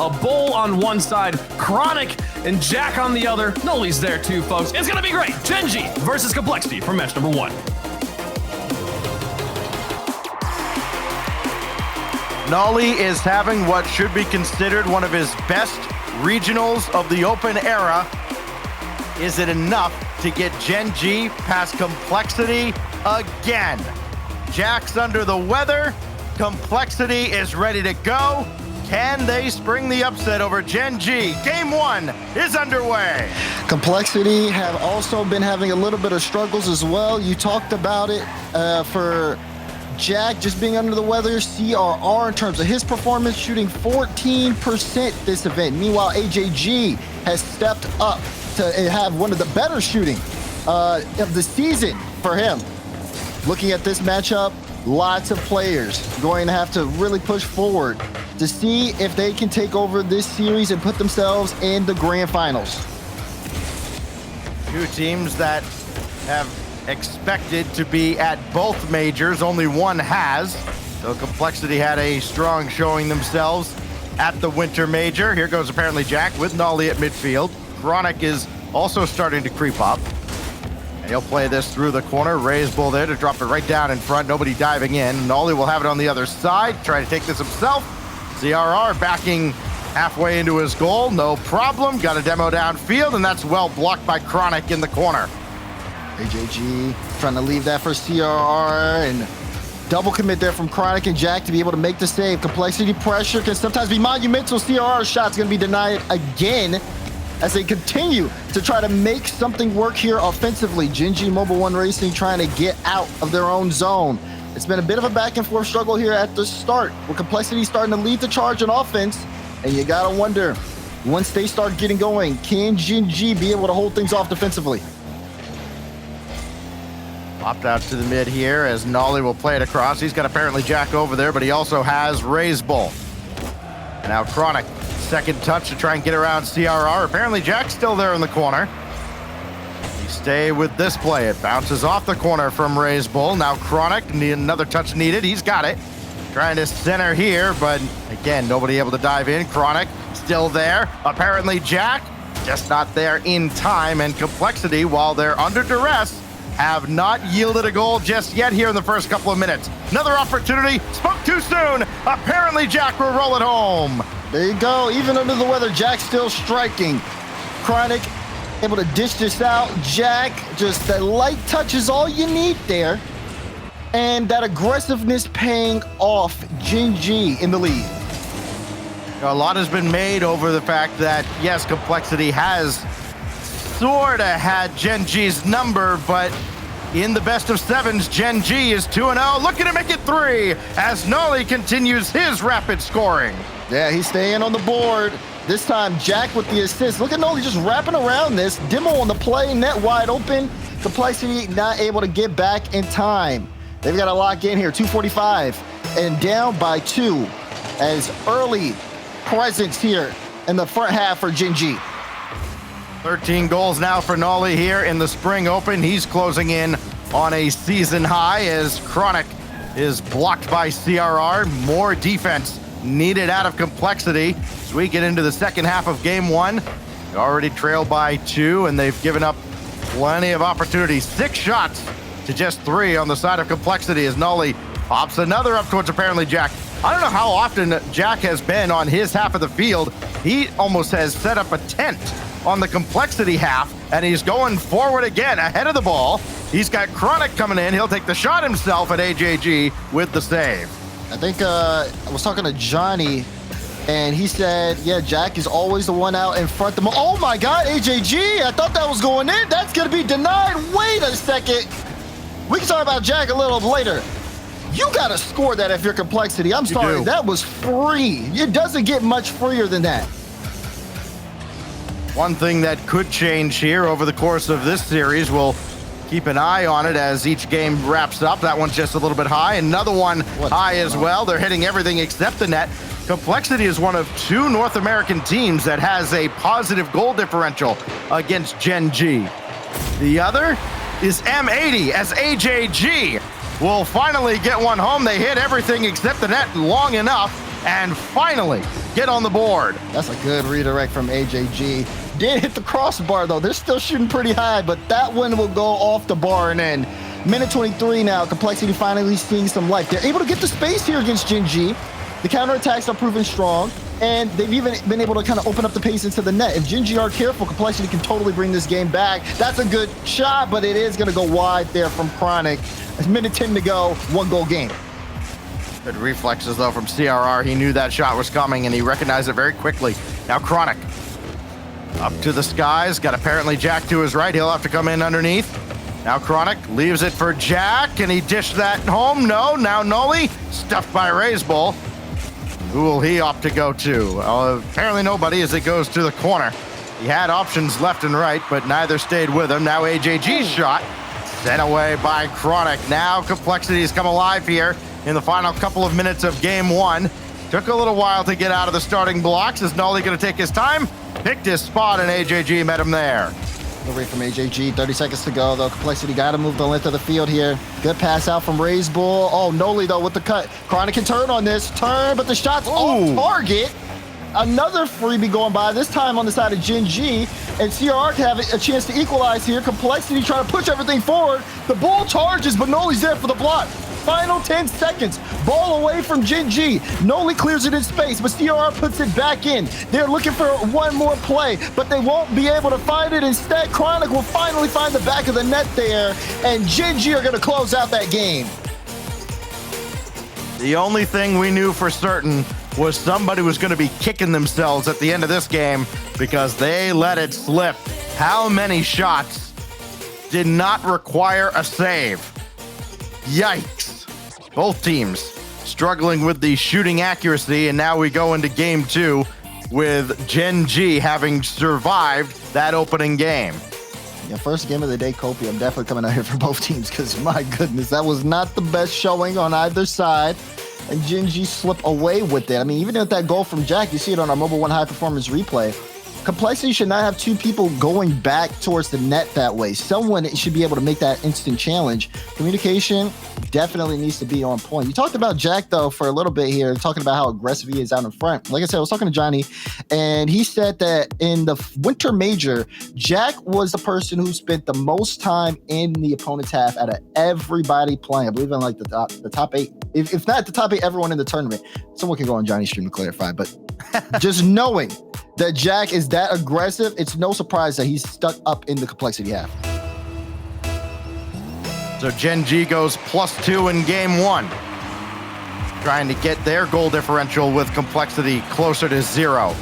a Bull on one side, Chronic and Jack on the other. Noli's there too, folks. It's gonna be great. Gen.G versus Complexity for match number 1. Noli is having what should be considered one of his best regionals of the Open era. Is it enough to get Gen.G past Complexity again? Jack's under the weather. Complexity is ready to go. Can they spring the upset over Gen.G? Game 1 is underway. Complexity have also been having a little bit of struggles as well. You talked about it for Jack just being under the weather. CRR in terms of his performance, shooting 14% this event. Meanwhile, AJG has stepped up to have one of the better shooting of the season for him. Looking at this matchup, lots of players going to have to really push forward to see if they can take over this series and put themselves in the grand finals. Two teams that have expected to be at both majors, only one has. So Complexity had a strong showing themselves at the winter major. Here goes apparently Jack with Nolly at midfield. Chronic is also starting to creep up. And he'll play this through the corner. Raise Bull there to drop it right down in front. Nobody diving in. Nolly will have it on the other side. Try to take this himself. CRR backing halfway into his goal. No problem. Got a demo downfield, and that's well blocked by Chronic in the corner. AJG trying to leave that for CRR, and double commit there from Chronic and Jack to be able to make the save. Complexity pressure can sometimes be monumental. CRR shot's going to be denied again as they continue to try to make something work here offensively. Gen.G Mobil 1 Racing trying to get out of their own zone. It's been a bit of a back and forth struggle here at the start, with Complexity starting to lead the charge on offense, and you gotta wonder, once they start getting going, can Gen.G be able to hold things off defensively? Popped out to the mid here as Nolly will play it across. He's got apparently Jack over there, but he also has Raise Bull. And now Chronic, second touch to try and get around CRR. Apparently Jack's still there in the corner. They stay with this play. It bounces off the corner from Raise Bull. Now Chronic, another touch needed. He's got it. Trying to center here, but again, nobody able to dive in. Chronic still there. Apparently Jack just not there in time. And Complexity, while they're under duress, have not yielded a goal just yet here in the first couple of minutes. Another opportunity, spoke too soon. Apparently Jack will roll it home. There you go, even under the weather, Jack still striking. Chronic able to dish this out. Jack, just that light touch is all you need there. And that aggressiveness paying off. Gen.G in the lead. A lot has been made over the fact that, yes, Complexity has sort of had Gen.G's number, but in the best of sevens, Gen.G is 2-0, looking to make it 3 as Nolly continues his rapid scoring. Yeah, he's staying on the board. This time, Jack with the assist. Look at Nolly just wrapping around this. Demo on the play, net wide open. Complexity not able to get back in time. They've got to lock in here, 2:45, and down by 2 as early presence here in the front half for Gen.G. 13 goals now for Nolly here in the Spring Open. He's closing in on a season high as Chronic is blocked by CRR. More defense needed out of Complexity as we get into the second half of game 1. They already trail by 2, and they've given up plenty of opportunities. 6 shots to just 3 on the side of Complexity as Nolly pops another up towards apparently Jack. I don't know how often Jack has been on his half of the field. He almost has set up a tent on the Complexity half, and he's going forward again ahead of the ball. He's got Chronic coming in. He'll take the shot himself at AJG with the save. I think I was talking to Johnny, and he said, yeah, Jack is always the one out in front of him. Oh my God, AJG, I thought that was going in. That's gonna be denied. Wait a second. We can talk about Jack a little later. You gotta score that if you're Complexity. I'm sorry, that was free. It doesn't get much freer than that. One thing that could change here over the course of this series, we'll keep an eye on it as each game wraps up. That one's just a little bit high. Another one high as well. They're hitting everything except the net. Complexity is one of 2 North American teams that has a positive goal differential against Gen.G. The other is M80 as AJG will finally get one home. They hit everything except the net long enough and finally get on the board. That's a good redirect from AJG. Did hit the crossbar, though. They're still shooting pretty high, but that one will go off the bar and in. Minute 23 now. Complexity finally seeing some life. They're able to get the space here against Gen.G. The counterattacks are proving strong, and they've even been able to kind of open up the pace into the net. If Gen.G are careful, Complexity can totally bring this game back. That's a good shot, but it is going to go wide there from Chronic. It's minute 10 to go, 1-goal game. Good reflexes, though, from CRR. He knew that shot was coming, and he recognized it very quickly. Now Chronic up to the skies. Got apparently Jack to his right. He'll have to come in underneath. Now Chronic leaves it for Jack. Can he dish that home? No. Now Noli stuffed by Raisbull. Who will he opt to go to? Apparently nobody, as it goes to the corner. He had options left and right, but neither stayed with him. Now AJG's shot sent away by Chronic. Now Complexity has come alive here in the final couple of minutes of game one. Took a little while to get out of the starting blocks. Is Noli going to take his time? Picked his spot, and AJG met him there. Away from AJG, 30 seconds to go, though. Complexity got to move the length of the field here. Good pass out from Raisbull. Oh, Noli, though, with the cut. Chronic can turn on this. Turn, but the shot's off target. Another freebie going by, this time on the side of Gen.G. And CRR can have a chance to equalize here. Complexity trying to push everything forward. The ball charges, but Noli's there for the block. Final 10 seconds. Ball away from Gen.G. Noli clears it in space, but CRR puts it back in. They're looking for one more play, but they won't be able to find it. Instead, Chronic will finally find the back of the net there, and Gen.G are going to close out that game. The only thing we knew for certain was somebody was going to be kicking themselves at the end of this game because they let it slip. How many shots did not require a save? Yikes. Both teams struggling with the shooting accuracy, and now we go into game two with Gen.G having survived that opening game. Yeah, first game of the day, Kopi. I'm definitely coming out here for both teams because, my goodness, that was not the best showing on either side. And Gen.G slip away with it. I mean, even with that goal from Jack, you see it on our Mobile 1 high-performance replay. Complexity should not have two people going back towards the net that way. Someone should be able to make that instant challenge. Communication definitely needs to be on point. You talked about Jack, though, for a little bit here, talking about how aggressive he is out in front. Like I said, I was talking to Johnny, and he said that in the Winter Major, Jack was the person who spent the most time in the opponent's half out of everybody playing. I believe in like the top 8. If not the top 8, everyone in the tournament. Someone can go on Johnny's stream to clarify, but just knowing that Jack is that aggressive, it's no surprise that he's stuck up in the Complexity half. So Gen.G goes +2 in game one, trying to get their goal differential with Complexity closer to 0.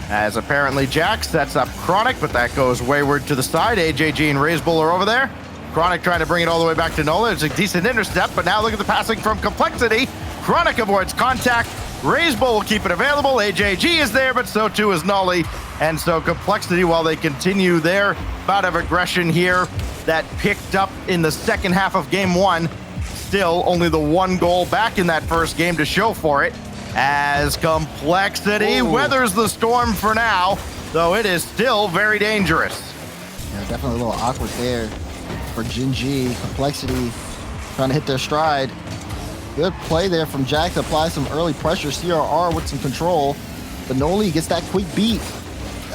As apparently Jack sets up Chronic, but that goes wayward to the side. AJG and Raisbull are over there. Chronic trying to bring it all the way back to Nola. It's a decent intercept, but now look at the passing from Complexity. Chronic avoids contact. Raisbull will keep it available. AJG is there, but so too is Noli. And so Complexity, while they continue their bout of aggression here that picked up in the second half of game one, still only the 1 goal back in that first game to show for it, as Complexity weathers the storm for now, though it is still very dangerous. Yeah, definitely a little awkward there for Gen.G. Complexity trying to hit their stride. Good play there from Jack to apply some early pressure. CRR with some control, but Noli gets that quick beat.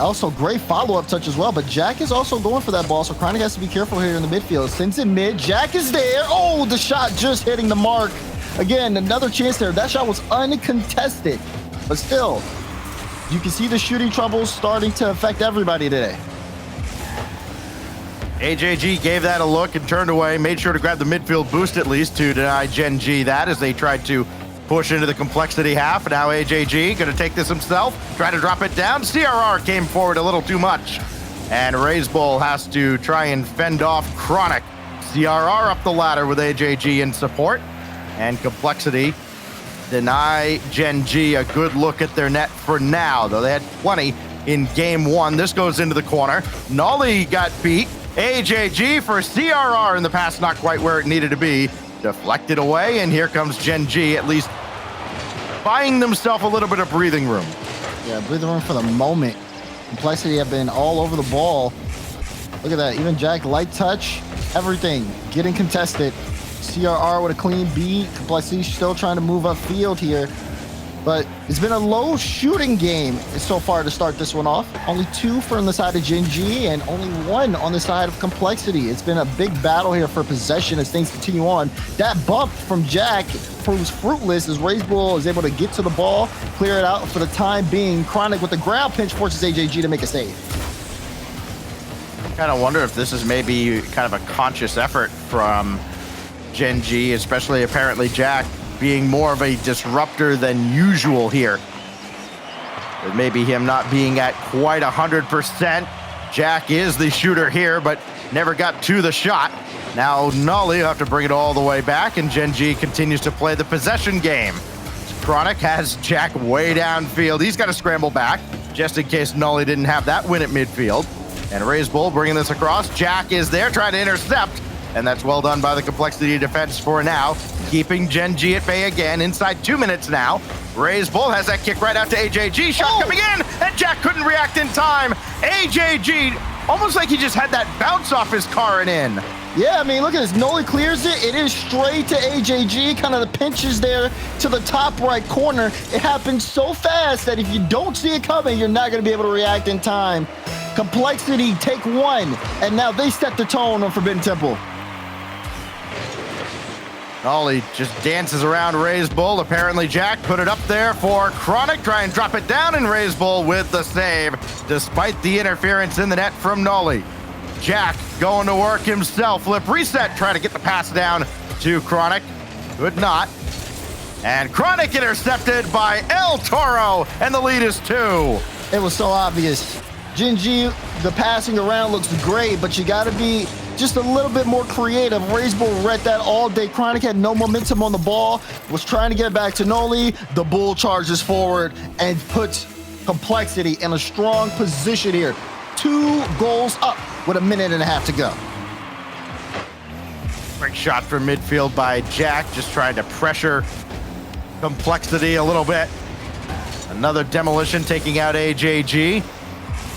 Also, great follow-up touch as well, but Jack is also going for that ball, so Chronic has to be careful here in the midfield. Sends it mid, Jack is there. Oh, the shot just hitting the mark. Again, another chance there. That shot was uncontested, but still, you can see the shooting troubles starting to affect everybody today. AJG gave that a look and turned away, made sure to grab the midfield boost at least to deny Gen.G that as they tried to push into the Complexity half. Now AJG going to take this himself, try to drop it down. CRR came forward a little too much, and Raisbull has to try and fend off Chronic. CRR up the ladder with AJG in support, and Complexity deny Gen.G a good look at their net for now, though they had plenty in game one. This goes into the corner. Noli got beat. AJG for CRR in the pass, not quite where it needed to be. Deflected away, and here comes Gen.G, at least buying themselves a little bit of breathing room. Yeah, breathing room for the moment. Complexity have been all over the ball. Look at that, even Jack, light touch, everything getting contested. CRR with a clean beat. Complexity still trying to move upfield here. But it's been a low shooting game so far to start this one off. Only 2 from the side of Gen.G and only 1 on the side of Complexity. It's been a big battle here for possession as things continue on. That bump from Jack proves fruitless as RazeBull is able to get to the ball, clear it out for the time being. Chronic with the ground pinch forces AJG to make a save. Kind of wonder if this is maybe kind of a conscious effort from Gen.G, especially apparently Jack being more of a disruptor than usual here. With maybe him not being at quite 100%. Jack is the shooter here, but never got to the shot. Now Nolly will have to bring it all the way back, and Gen.G continues to play the possession game. Chronic has Jack way downfield. He's got to scramble back, just in case Nolly didn't have that win at midfield. And RazeBull bringing this across. Jack is there trying to intercept, and that's well done by the Complexity defense for now, keeping Gen.G at bay again inside 2 minutes now. RazeBull has that kick right out to AJG. Shot coming in, and Jack couldn't react in time. AJG, almost like he just had that bounce off his car and in. Yeah, I mean, look at this. Noli clears it. It is straight to AJG. Kind of the pinches there to the top right corner. It happens so fast that if you don't see it coming, you're not going to be able to react in time. Complexity take 1, and now they set the tone on Forbidden Temple. Nolly just dances around RazeBull. Apparently Jack put it up there for Chronic. Try and drop it down, and RazeBull with the save, despite the interference in the net from Nolly. Jack going to work himself. Flip reset, try to get the pass down to Chronic. Could not. And Chronic intercepted by El Toro, and the lead is 2. It was so obvious. Gen.G, the passing around looks great, but you got to be just a little bit more creative. RazeBull read that all day. Chronic had no momentum on the ball, was trying to get it back to Noli. The Bull charges forward and puts Complexity in a strong position here. 2 goals up with 1.5 minutes to go. Great shot from midfield by Jack, just trying to pressure Complexity a little bit. Another demolition taking out AJG.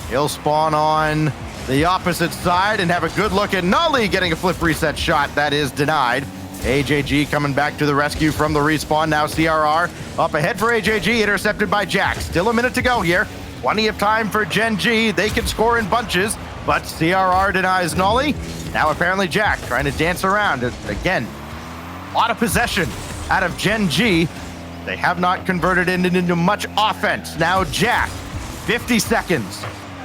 He'll spawn on the opposite side and have a good look at Nolly getting a flip reset shot. That is denied. AJG coming back to the rescue from the respawn. Now CRR up ahead for AJG, intercepted by Jack. Still 1 minute to go here. Plenty of time for Gen.G. They can score in bunches, but CRR denies Nolly. Now apparently Jack trying to dance around. Again, a lot of possession out of Gen.G. They have not converted it into much offense. Now Jack, 50 seconds.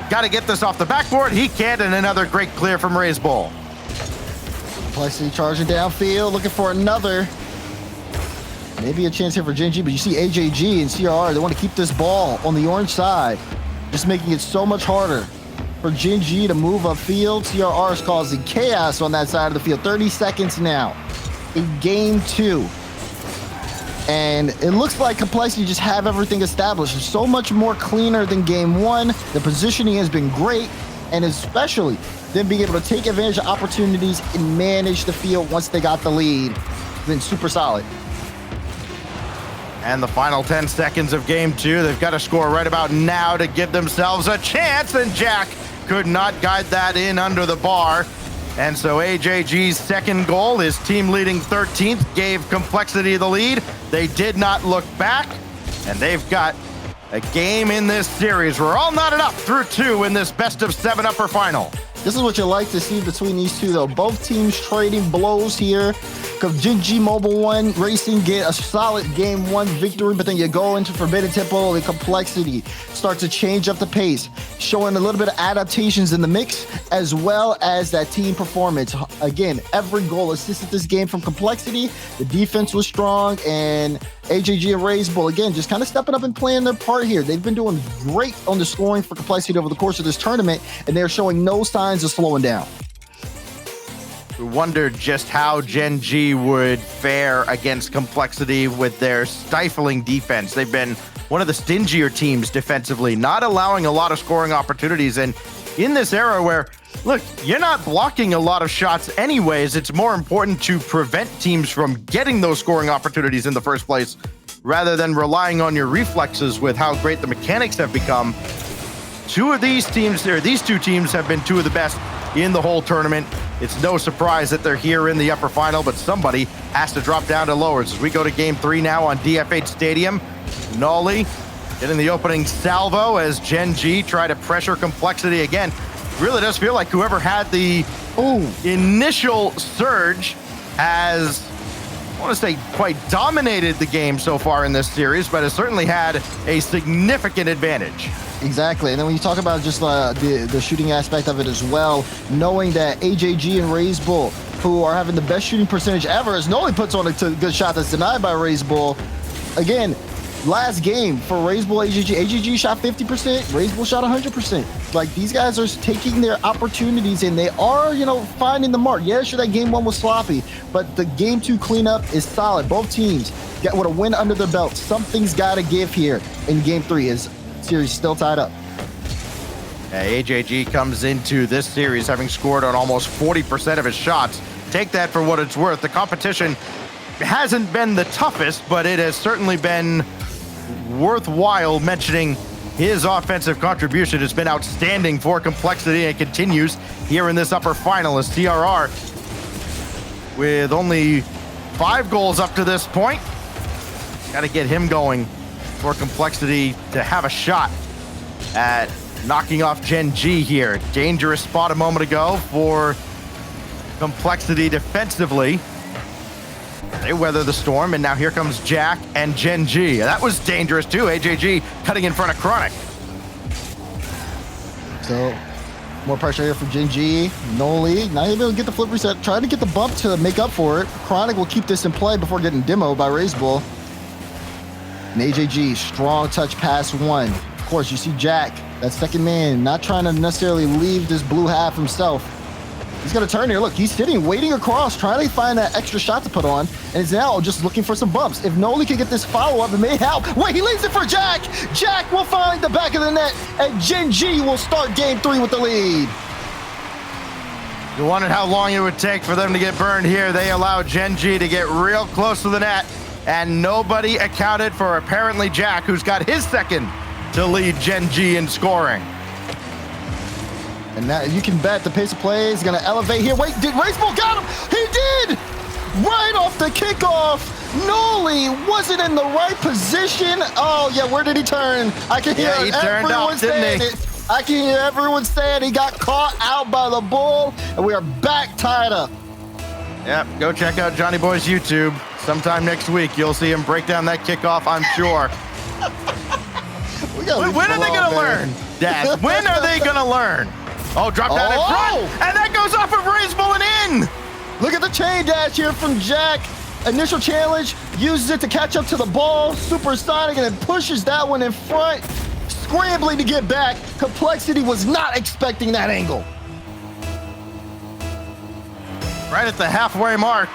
Got to get this off the backboard. He can't, and another great clear from RazeBull. Complexity charging downfield, looking for another. Maybe a chance here for Gen.G, but you see AJG and CRR, they want to keep this ball on the orange side, just making it so much harder for Gen.G to move upfield. CRR is causing chaos on that side of the field. 30 seconds now in game 2. And it looks like Complexity just have everything established. It's so much more cleaner than game 1. The positioning has been great, and especially them being able to take advantage of opportunities and manage the field once they got the lead. It's been super solid. And the final 10 seconds of game 2, they've got to score right about now to give themselves a chance, and Jack could not guide that in under the bar. And so AJG's second goal, his team leading 13th, gave Complexity the lead. They did not look back, and they've got a game in this series. We're all knotted up through 2 in this best of 7 upper final. This is what you like to see between these two, though. Both teams trading blows here. Gen.G Mobil 1 Racing get a solid game 1 victory, but then you go into Forbidden Temple, the Complexity starts to change up the pace, showing a little bit of adaptations in the mix, as well as that team performance. Again, every goal assisted this game from Complexity. The defense was strong, and AJG and RazeBull, again, just kind of stepping up and playing their part here. They've been doing great on the scoring for Complexity over the course of this tournament, and they're showing no signs of slowing down. We wondered just how Gen.G would fare against Complexity with their stifling defense. They've been one of the stingier teams defensively, not allowing a lot of scoring opportunities. And in this era where, look, you're not blocking a lot of shots anyways, it's more important to prevent teams from getting those scoring opportunities in the first place, rather than relying on your reflexes with how great the mechanics have become. These two teams have been 2 of the best in the whole tournament. It's no surprise that they're here in the upper final, but somebody has to drop down to lowers. As we go to game 3 now on DFH Stadium, Nolly getting the opening salvo as Gen.G try to pressure Complexity again. Really does feel like whoever had the initial surge has, I want to say, quite dominated the game so far in this series, but has certainly had a significant advantage. Exactly, and then when you talk about just the shooting aspect of it as well, knowing that AJG and RazeBull, who are having the best shooting percentage ever, as Noli puts on a good shot that's denied by RazeBull. Again, last game for RazeBull, AJG shot 50%, RazeBull shot 100%. Like, these guys are taking their opportunities and they are, you know, finding the mark. Yeah, sure, that game 1 was sloppy, but the game 2 cleanup is solid. Both teams got with a win under their belt. Something's got to give here in game 3 as series still tied up. AJG comes into this series having scored on almost 40% of his shots. Take that for what it's worth. The competition hasn't been the toughest, but it has certainly been worthwhile mentioning his offensive contribution. Has been outstanding for Complexity and continues here in this upper final as CRR, with only 5 goals up to this point, got to get him going for Complexity to have a shot at knocking off Gen.G here. Dangerous spot a moment ago for Complexity defensively. They weather the storm, and now here comes Jack and Gen.G. That was dangerous too. AJG cutting in front of Chronic. So, more pressure here from Gen.G. Noli, not able to get the flip reset, trying to get the bump to make up for it. Chronic will keep this in play before getting demoed by RazeBull. And AJG, strong touch pass 1. Of course, you see Jack, that second man, not trying to necessarily leave this blue half himself. He's gonna turn here. Look, he's sitting, waiting across, trying to find that extra shot to put on, and is now just looking for some bumps. If Noli can get this follow-up, it may help. Wait, he leaves it for Jack! Jack will find the back of the net, and Gen.G will start game 3 with the lead. You wondered how long it would take for them to get burned here. They allowed Gen.G to get real close to the net, and nobody accounted for apparently Jack, who's got his second to lead Gen.G in scoring. And now you can bet the pace of play is going to elevate here. Wait, did RazeBull got him? He did! Right off the kickoff. Noli wasn't in the right position. Oh, yeah, where did he turn? I can hear he turned everyone up, didn't he? it. I can hear everyone saying he got caught out by the bull, and we are back tied up. Yep, go check out Johnny Boy's YouTube. Sometime next week, you'll see him break down that kickoff, I'm sure. When are they going to learn, Dad? When are they going to learn? Oh, drop down in front, and that goes off of RazeBull and in. Look at the chain dash here from Jack. Initial challenge, uses it to catch up to the ball, supersonic, and then pushes that one in front, scrambling to get back. Complexity was not expecting that angle. Right at the halfway mark,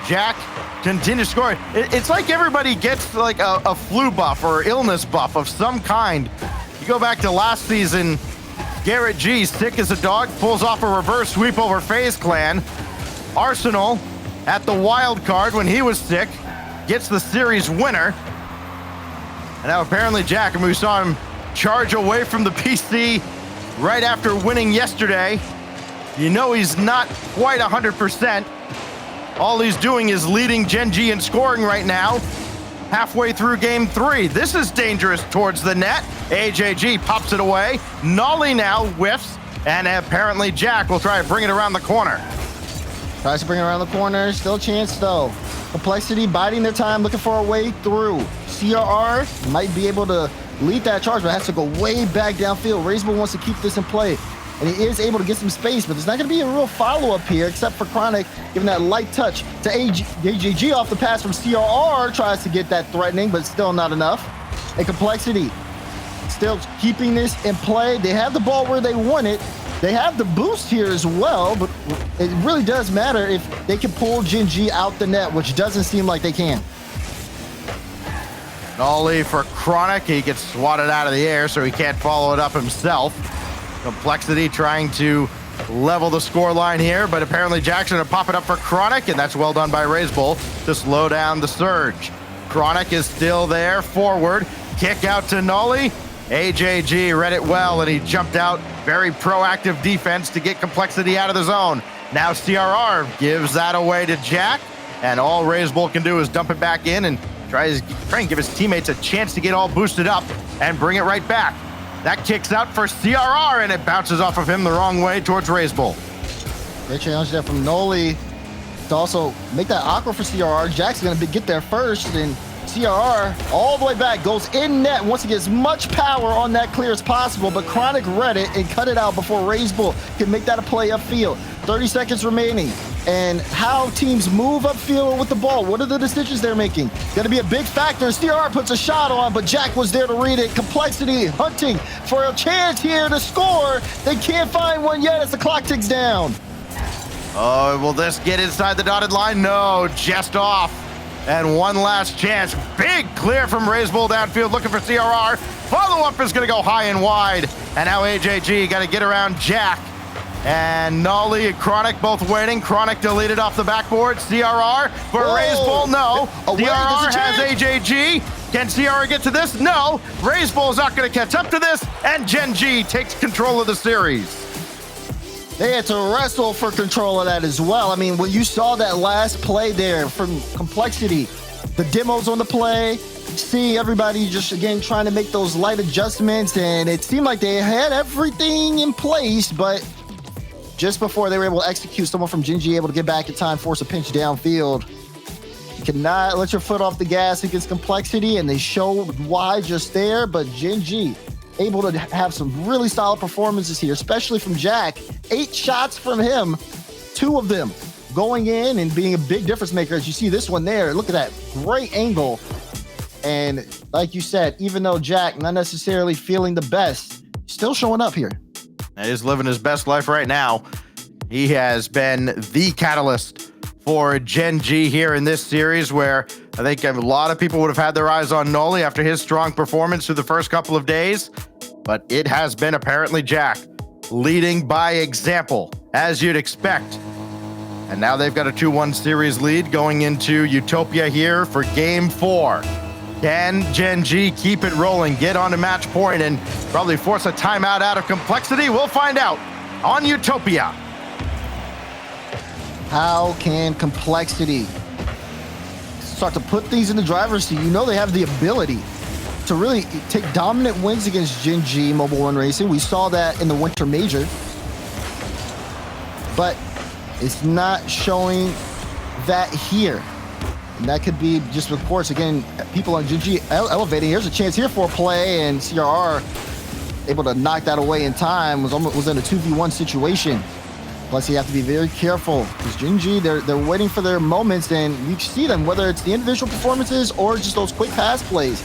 Jack continues scoring. It's like everybody gets like a flu buff or illness buff of some kind. You go back to last season, Garrett G, sick as a dog, pulls off a reverse sweep over FaZe Clan. Arsenal at the wild card when he was sick, gets the series winner. And now apparently Jack, and we saw him charge away from the PC right after winning yesterday. You know he's not quite 100%. All he's doing is leading Gen.G in scoring right now. Halfway through game 3. This is dangerous towards the net. AJG pops it away. Nolly now whiffs, and apparently Jack will try to bring it around the corner. Tries to bring it around the corner. Still a chance, though. Complexity biding their time, looking for a way through. CRR might be able to lead that charge, but has to go way back downfield. RazeBull wants to keep this in play, and he is able to get some space, but there's not going to be a real follow-up here, except for Chronic giving that light touch to AJG off the pass from CRR. Tries to get that threatening, but still not enough. And Complexity still keeping this in play. They have the ball where they want it. They have the boost here as well, but it really does matter if they can pull Gen.G out the net, which doesn't seem like they can. Nolly for Chronic. He gets swatted out of the air, so he can't follow it up himself. Complexity trying to level the scoreline here, but apparently Jackson will pop it up for Chronic, and that's well done by RazeBull to slow down the surge. Chronic is still there, forward. Kick out to Nolly. AJG read it well, and he jumped out. Very proactive defense to get Complexity out of the zone. Now CRR gives that away to Jack, and all RazeBull can do is dump it back in and try and give his teammates a chance to get all boosted up and bring it right back. That kicks out for CRR, and it bounces off of him the wrong way towards RazeBull. Great challenge there from Noli to also make that awkward for CRR. Jack's gonna get there first, and CRR all the way back, goes in net, wants to get as much power on that clear as possible, but Chronic read it and cut it out before RazeBull can make that a play upfield. 30 seconds remaining, and how teams move upfield with the ball. What are the decisions they're making? Gonna be a big factor. CRR puts a shot on, but Jack was there to read it. Complexity hunting for a chance here to score. They can't find one yet as the clock ticks down. Oh, will this get inside the dotted line? No, just off. And one last chance. Big clear from RazeBull downfield, looking for CRR. Follow-up is going to go high and wide. And now AJG got to get around Jack. And Nolly and Chronic both waiting. Chronic deleted off the backboard. CRR for RazeBull, no. CRR has AJG. Can CRR get to this? No. RazeBull is not going to catch up to this. And Gen.G takes control of the series. They had to wrestle for control of that as well. I mean, when you saw that last play there from Complexity, the demos on the play, seeing everybody just, again, trying to make those light adjustments, and it seemed like they had everything in place, but just before they were able to execute, someone from Gen.G able to get back in time, force a pinch downfield. You cannot let your foot off the gas against Complexity, and they showed why just there, but Gen.G able to have some really solid performances here, especially from Jack. 8 shots from him, 2 of them going in and being a big difference maker. As you see this one there, look at that great angle. And like you said, even though Jack not necessarily feeling the best, still showing up here. He's living his best life right now. He has been the catalyst for Gen.G here in this series, where I think a lot of people would have had their eyes on Noli after his strong performance through the first couple of days. But it has been apparently Jack leading by example, as you'd expect. And now they've got a 2-1 series lead going into Utopia here for Game 4. Can Gen.G keep it rolling, get on to match point, and probably force a timeout out of Complexity? We'll find out on Utopia. How can Complexity start to put things in the driver's seat? You know they have the ability to really take dominant wins against Gen.G Mobile One Racing. We saw that in the Winter Major. But it's not showing that here. And that could be just, of course, again, people on Gen.G elevating. Here's a chance here for a play, and CRR able to knock that away in time. Was in a 2v1 situation. Plus, you have to be very careful because Gen.G, they're waiting for their moments, and you see them, whether it's the individual performances or just those quick pass plays.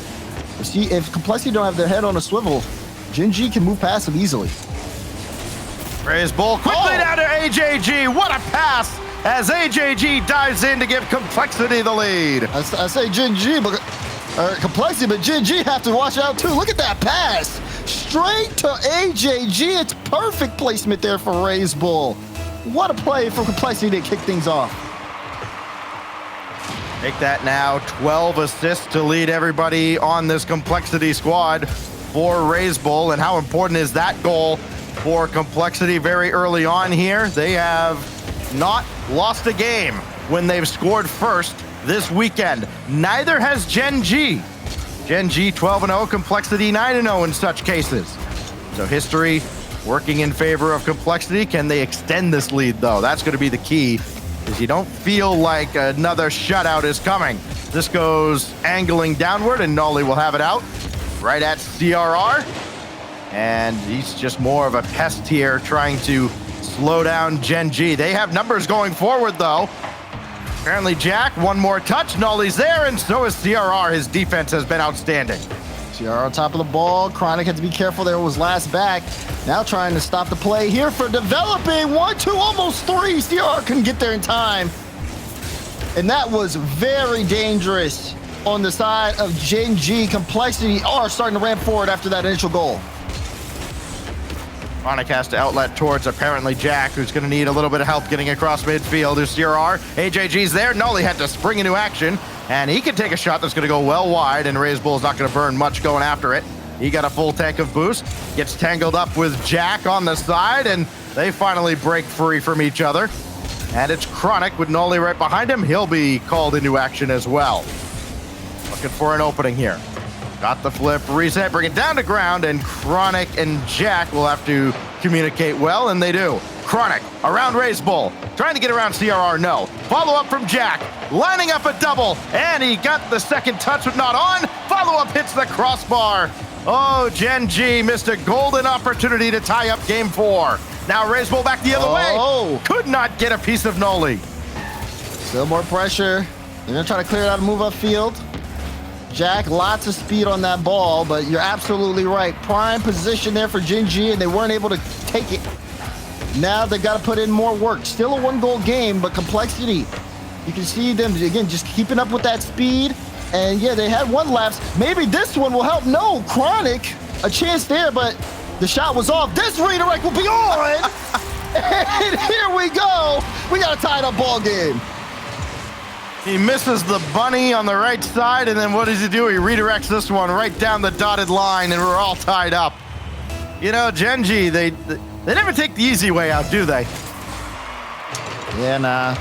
See, if Complexity don't have their head on a swivel, Gen.G can move past them easily. RazeBull quickly down to AJG. What a pass as AJG dives in to give Complexity the lead. I say Gen.G, but Complexity, but Gen.G have to watch out too. Look at that pass. Straight to AJG. It's perfect placement there for RazeBull. What a play from Complexity to kick things off. Take that now, 12 assists to lead everybody on this Complexity squad for RazeBull. And how important is that goal for Complexity very early on here? They have not lost a game when they've scored first this weekend. Neither has Gen.G. Gen.G 12-0, Complexity 9-0 in such cases. So history working in favor of Complexity. Can they extend this lead though? That's going to be the key, because you don't feel like another shutout is coming. This goes angling downward, and Nolly will have it out right at CRR. And he's just more of a pest here, trying to slow down Gen.G. They have numbers going forward though. Apparently Jack, one more touch, Nolly's there, and so is CRR. His defense has been outstanding. CRR on top of the ball. Chronic had to be careful there, was last back. Now trying to stop the play here for developing. 1, 2, almost 3. CRR couldn't get there in time. And that was very dangerous on the side of Gen.G. Complexity are starting to ramp forward after that initial goal. Chronic has to outlet towards apparently Jack, who's going to need a little bit of help getting across midfield. There's CRR. AJG's there. Nolly had to spring into action, and he can take a shot that's going to go well wide, and RazeBull is not going to burn much going after it. He got a full tank of boost, gets tangled up with Jack on the side, and they finally break free from each other. And it's Chronic with Noli right behind him. He'll be called into action as well. Looking for an opening here. Got the flip, reset, bring it down to ground, and Chronic and Jack will have to communicate well, and they do. Chronic around Raise Bull, trying to get around CRR, no. Follow up from Jack, lining up a double, and he got the second touch, but not on. Follow up hits the crossbar. Oh, Gen.G missed a golden opportunity to tie up game 4. Now Raise Bull back the other way. Could not get a piece of Noli. Still more pressure. They're gonna try to clear it out and move upfield. Jack, lots of speed on that ball, but you're absolutely right. Prime position there for Gen.G, and they weren't able to take it. Now they got to put in more work. Still a 1-goal game, but complexity. You can see them, again, just keeping up with that speed. And yeah, they had one lapse. Maybe this one will help. No, Chronic, a chance there, but the shot was off. This redirect will be on. And here we go. We got a tied-up ball game. He misses the bunny on the right side, and then what does he do? He redirects this one right down the dotted line, and we're all tied up. You know, Gen.G, they never take the easy way out, do they? Yeah, nah.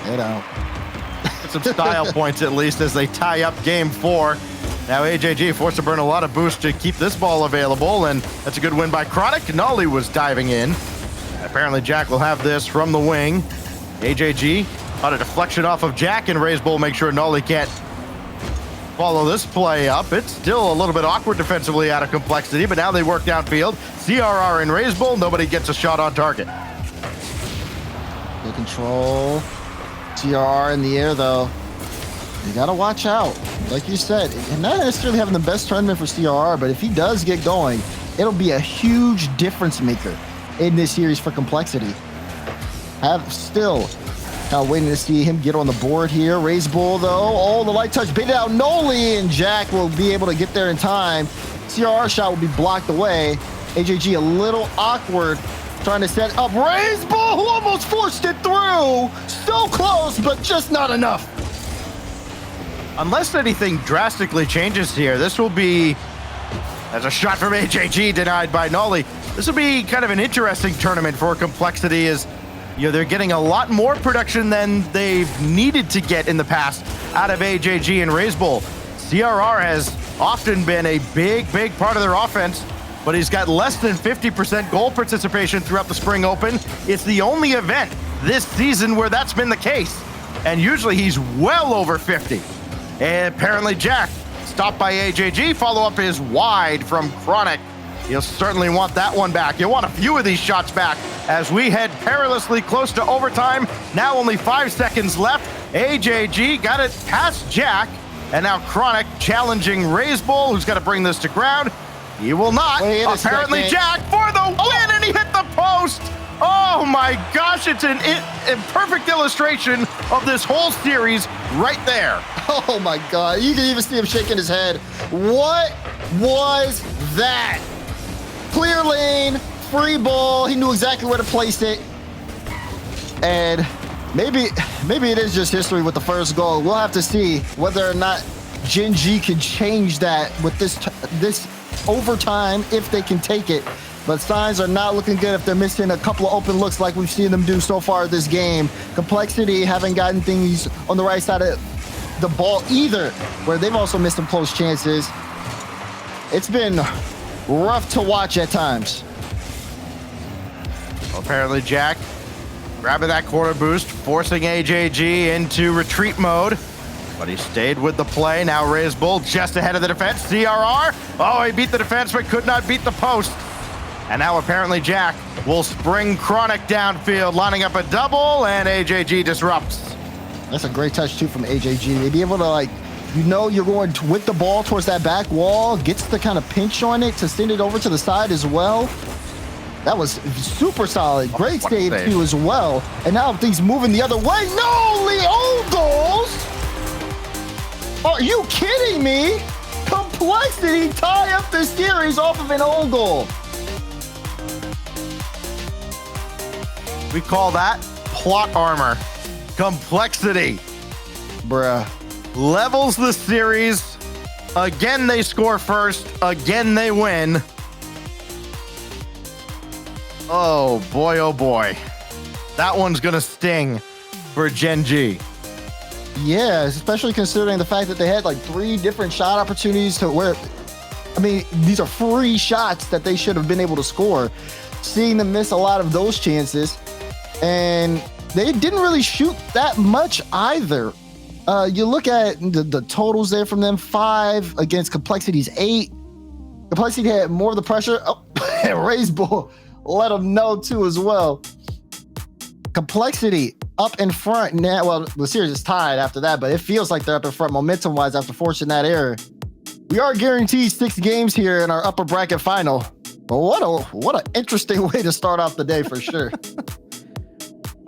They don't. Get some style points at least as they tie up game 4. Now AJG forced to burn a lot of boost to keep this ball available, and that's a good win by Chronic. Nolly was diving in. Apparently Jack will have this from the wing. AJG on a deflection off of Jack, and Raise Bull make sure Nolly can't follow this play up. It's still a little bit awkward defensively out of complexity, but now they work downfield. CRR and Raise Bull, nobody gets a shot on target. Good control. CRR in the air, though. You gotta watch out. Like you said, and not necessarily having the best tournament for CRR, but if he does get going, it'll be a huge difference maker in this series for complexity. Still kind of waiting to see him get on the board here. Raise Bull, though. Oh, the light touch baited out Noli, and Jack will be able to get there in time. CRR shot will be blocked away. AJG a little awkward trying to set up Raise Bull, who almost forced it through. So close, but just not enough. Unless anything drastically changes here, this will be, as a shot from AJG denied by Nolly, this will be kind of an interesting tournament for complexity. Is, you know, they're getting a lot more production than they've needed to get in the past out of AJG and Raise Bull. CRR has often been a big part of their offense, but he's got less than 50% goal participation throughout the Spring Open. It's the only event this season where that's been the case, and usually he's well over 50. And apparently Jack, stopped by AJG, follow-up is wide from Chronic. You'll certainly want that one back. You'll want a few of these shots back as we head perilously close to overtime. Now only 5 seconds left. AJG got it past Jack, and now Chronic challenging Raise Bull, who's got to bring this to ground. He will not. Apparently Jack for the win, and he hit the post. Oh my gosh, it's a perfect illustration of this whole series right there. Oh my God, you can even see him shaking his head. What was that? Clear lane, free ball. He knew exactly where to place it. And maybe it is just history with the first goal. We'll have to see whether or not Gen.G can change that with this overtime, if they can take it. But signs are not looking good if they're missing a couple of open looks like we've seen them do so far this game. Complexity haven't gotten things on the right side of the ball either, where they've also missed some close chances. It's been rough to watch at times. Well, apparently Jack grabbing that corner boost, forcing AJG into retreat mode. But he stayed with the play. Now Raise Bull just ahead of the defense. CRR. Oh, he beat the defense, but could not beat the post. And now apparently Jack will spring Chronic downfield, lining up a double, and AJG disrupts. That's a great touch, too, from AJG. They'd be able to, like, you know you're going with the ball towards that back wall, gets the kind of pinch on it to send it over to the side as well. That was super solid. Great save, too, as well. And now things moving the other way. No, Leo goals! Are you kidding me? Complexity tie up the series off of an own goal. We call that plot armor. Complexity. Bruh. Levels the series Again, they score first. Again, they win. Oh boy, oh boy. That one's gonna sting for Gen.G. Yeah, especially considering the fact that they had like 3 different shot opportunities to where, I mean, these are free shots that they should have been able to score. Seeing them miss a lot of those chances, and they didn't really shoot that much either. You look at the totals there from them, 5 against Complexity's 8. Complexity had more of the pressure. Oh, Ray's Bull let them know too as well. Complexity up in front now. Well, the series is tied after that, but it feels like they're up in front momentum-wise after forcing that error. We are guaranteed 6 games here in our upper bracket final. But what an interesting way to start off the day for sure.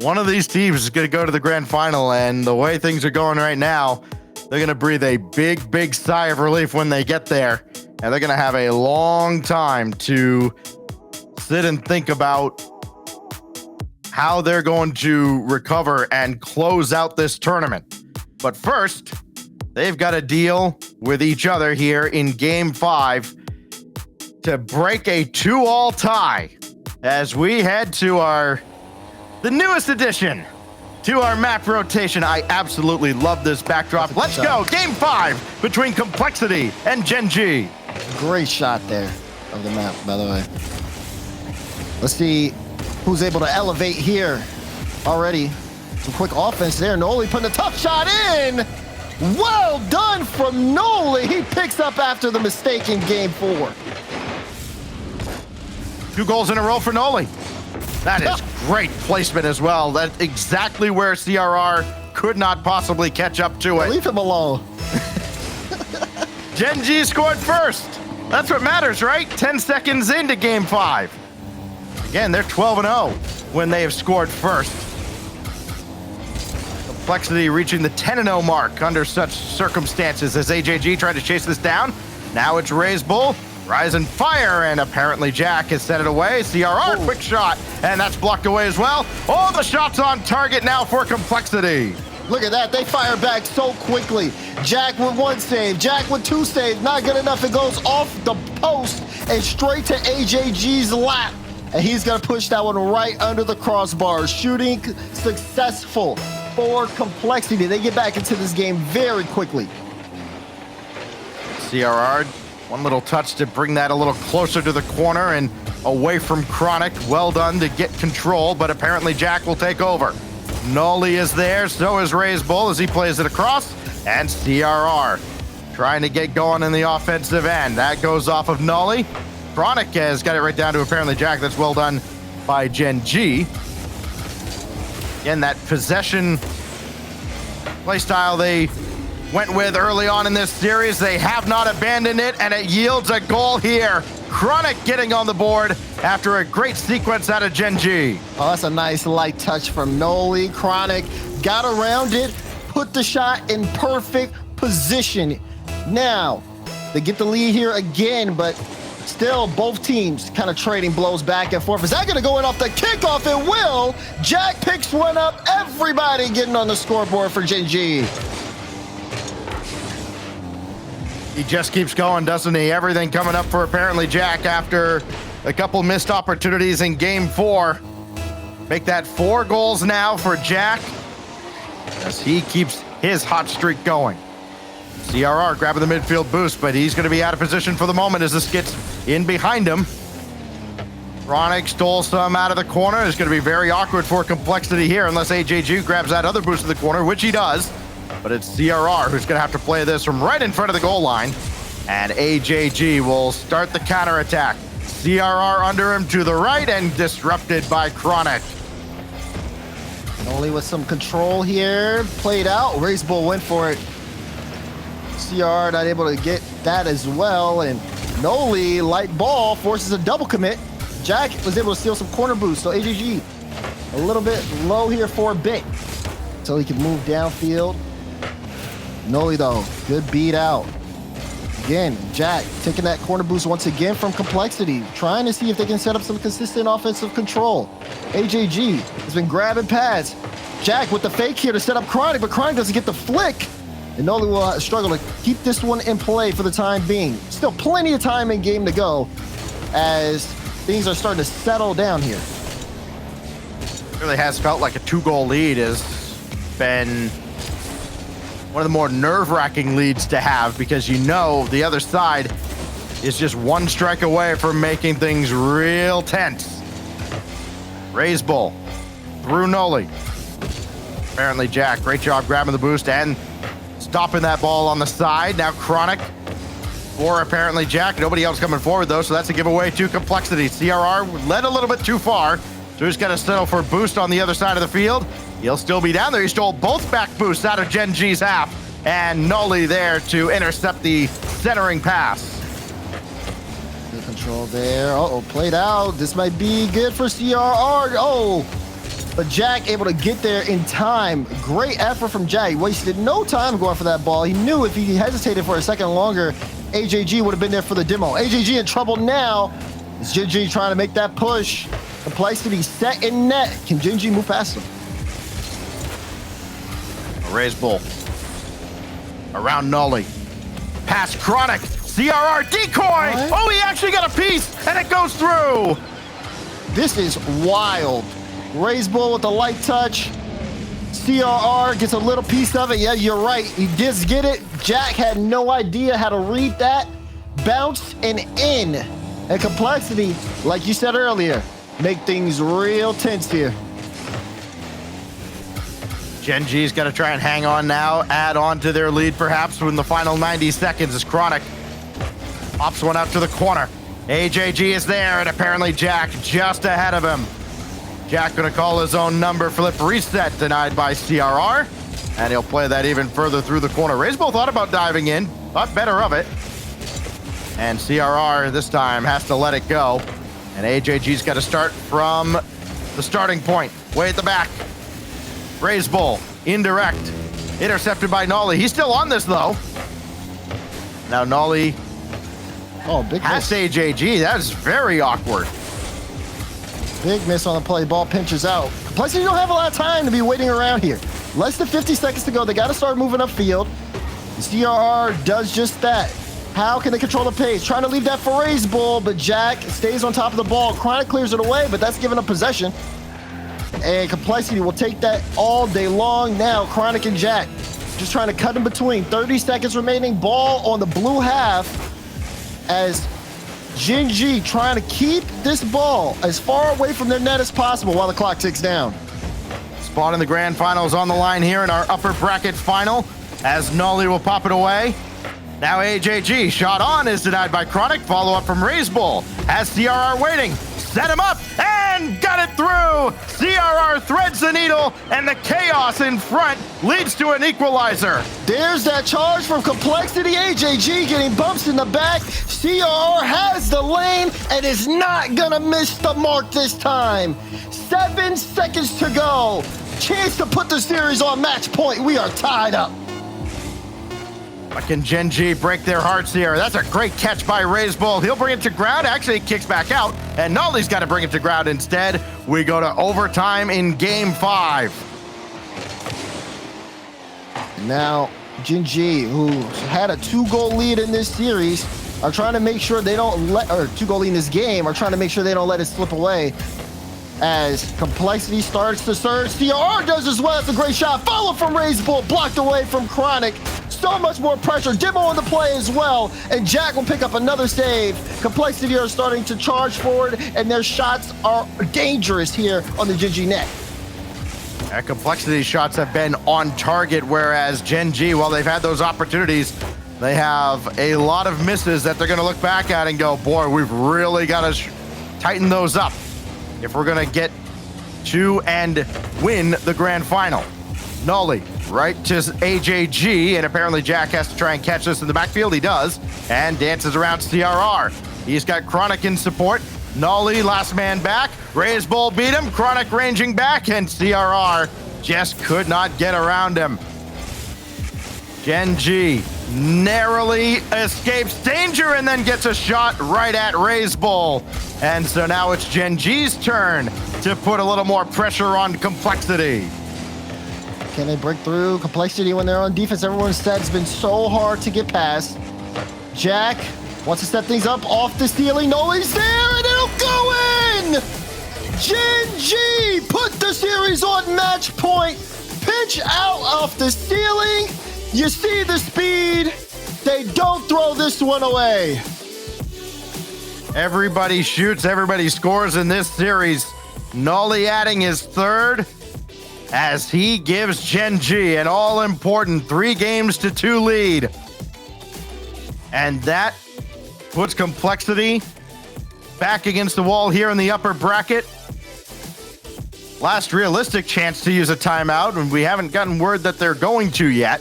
One of these teams is going to go to the grand final, and the way things are going right now, they're going to breathe a big, big sigh of relief when they get there, and they're going to have a long time to sit and think about how they're going to recover and close out this tournament. But first, they've got to deal with each other here in Game 5 to break a 2-all tie as we head to the newest addition to our map rotation. I absolutely love this backdrop. Let's go. Game 5 between Complexity and Gen.G. Great shot there of the map, by the way. Let's see who's able to elevate here already. Some quick offense there. Noli putting a tough shot in. Well done from Noli. He picks up after the mistake in Game 4. 2 goals in a row for Noli. That is great placement as well. That's exactly where CRR could not possibly catch up to it. Leave him alone. Gen.G scored first. That's what matters, right? 10 seconds into Game 5. Again, they're 12-0 when they have scored first. Complexity reaching the 10-0 mark under such circumstances as AJG tried to chase this down. Now it's Ray's Bull. Rise and fire, and apparently Jack has set it away. CRR, quick shot, and that's blocked away as well. All the shots on target now for Complexity. Look at that, they fire back so quickly. Jack with 1 save, Jack with 2 saves, not good enough. It goes off the post and straight to AJG's lap. And he's gonna push that one right under the crossbar. Shooting successful for Complexity. They get back into this game very quickly. CRR, one little touch to bring that a little closer to the corner and away from Chronic. Well done to get control, but apparently Jack will take over. Noli is there, so is Ray's Bull as he plays it across, and CRR trying to get going in the offensive end. That goes off of Noli. Chronic has got it right down to apparently Jack. That's well done by Gen.G. Again, that possession playstyle they went with early on in this series. They have not abandoned it, and it yields a goal here. Chronic getting on the board after a great sequence out of Gen.G. Oh, that's a nice light touch from Noli. Chronic got around it, put the shot in perfect position. Now, they get the lead here again, but still both teams kind of trading blows back and forth. Is that going to go in off the kickoff? It will. Jack picks one up. Everybody getting on the scoreboard for Gen.G. He just keeps going, doesn't he? Everything coming up for apparently Jack after a couple missed opportunities in Game 4. Make that 4 goals now for Jack as he keeps his hot streak going. CRR grabbing the midfield boost, but he's going to be out of position for the moment as this gets in behind him. Chronic stole some out of the corner. It's going to be very awkward for Complexity here unless AJG grabs that other boost in the corner, which he does. But it's CRR who's going to have to play this from right in front of the goal line. And AJG will start the counterattack. CRR under him to the right and disrupted by Chronic. Only with some control here. Played out. Ray's Bull went for it. CR not able to get that as well. And Noli, light ball, forces a double commit. Jack was able to steal some corner boost. So AJG a little bit low here for a bit until he can move downfield. Noli though, good beat out. Again, Jack taking that corner boost once again from Complexity, trying to see if they can set up some consistent offensive control. AJG has been grabbing pads. Jack with the fake here to set up Chronic, but Chronic doesn't get the flick. And Noli will struggle to keep this one in play for the time being. Still plenty of time in game to go as things are starting to settle down here. It really has felt like a 2-goal lead has been one of the more nerve-wracking leads to have, because you know the other side is just one strike away from making things real tense. Raise Bull through Noli. Apparently Jack, great job grabbing the boost and stopping that ball on the side. Now Chronic for apparently Jack. Nobody else coming forward though, so that's a giveaway to Complexity. CRR led a little bit too far, so he's got to settle for boost on the other side of the field. He'll still be down there. He stole both back boosts out of Gen.G's half, and Noli there to intercept the centering pass. Good control there. Uh-oh, played out. This might be good for CRR. Oh, but Jack able to get there in time. Great effort from Jack. He wasted no time going for that ball. He knew if he hesitated for a second longer, AJG would have been there for the demo. AJG in trouble now. It's Gen.G trying to make that push. Complexity set in net. Can Gen.G move past him? Raise Bull around Noli. Pass Chronic. CRR decoy. What? Oh, he actually got a piece, and it goes through. This is wild. Raise Bull with the light touch. CRR gets a little piece of it. Yeah, you're right. He does get it. Jack had no idea how to read that. Bounce and in. And Complexity, like you said earlier, make things real tense here. Gen.G's got to try and hang on now, add on to their lead perhaps in the final 90 seconds as Chronic pops one out to the corner. AJG is there, and apparently Jack just ahead of him. Jack gonna call his own number, flip reset, denied by CRR, and he'll play that even further through the corner. Raiseball thought about diving in, thought better of it, and CRR this time has to let it go, and AJG's got to start from the starting point, way at the back. Raise Bull, indirect, intercepted by Noli. He's still on this though. Now Noli Big has miss. AJG. That is very awkward. Big miss on the play. Ball pinches out. Complexity don't have a lot of time to be waiting around here. Less than 50 seconds to go. They got to start moving upfield. CRR does just that. How can they control the pace? Trying to leave that for Raise Bull, but Jack stays on top of the ball. Chronic clears it away, but that's giving up possession. And Complexity will take that all day long. Now Chronic and Jack just trying to cut in between. 30 seconds remaining. Ball on the blue half as Gen.G trying to keep this ball as far away from their net as possible while the clock ticks down. Spot in the grand finals on the line here in our upper bracket final as Noli will pop it away. Now AJG, shot on is denied by Chronic. Follow up from Raise Bull. Has CRR waiting. Set him up and got it through. CRR threads the needle and the chaos in front leads to an equalizer. There's that charge from Complexity. AJG getting bumps in the back. CRR has the lane and is not gonna miss the mark this time. 7 seconds to go. Chance to put the series on match point. We are tied up. But can Gen.G break their hearts here? That's a great catch by Raise Bull. He'll bring it to ground. Actually, it kicks back out. And Noli's got to bring it to ground instead. We go to overtime in Game 5. Now, Gen.G, who had a 2-goal lead in this series, are trying to make sure they don't let, or 2-goal lead in this game, are trying to make sure they don't let it slip away. As Complexity starts to surge, CRR does as well. That's a great shot. Follow from Raise Bull, blocked away from Chronic. So much more pressure. Demo on the play as well. And Jack will pick up another save. Complexity are starting to charge forward, and their shots are dangerous here on the Gen.G net. Complexity shots have been on target, whereas Gen.G, while they've had those opportunities, they have a lot of misses that they're going to look back at and go, boy, we've really got to tighten those up if we're going to get to and win the grand final. Noli right to AJG, and apparently Jack has to try and catch this in the backfield. He does, and dances around CRR. He's got Chronic in support. Noli, last man back. Raise Bull beat him. Chronic ranging back, and CRR just could not get around him. Gen.G narrowly escapes danger and then gets a shot right at Raise Bull. And so now it's Gen.G's turn to put a little more pressure on Complexity. Can they break through? Complexity when they're on defense, everyone said it's been so hard to get past. Jack wants to set things up off the ceiling. Noli's there, and it'll go in! Gen.G put the series on match point. Pitch out off the ceiling. You see the speed. They don't throw this one away. Everybody shoots, everybody scores in this series. Nolly adding his third as he gives Gen.G an all-important 3-2 lead. And that puts Complexity back against the wall here in the upper bracket. Last realistic chance to use a timeout, and we haven't gotten word that they're going to yet.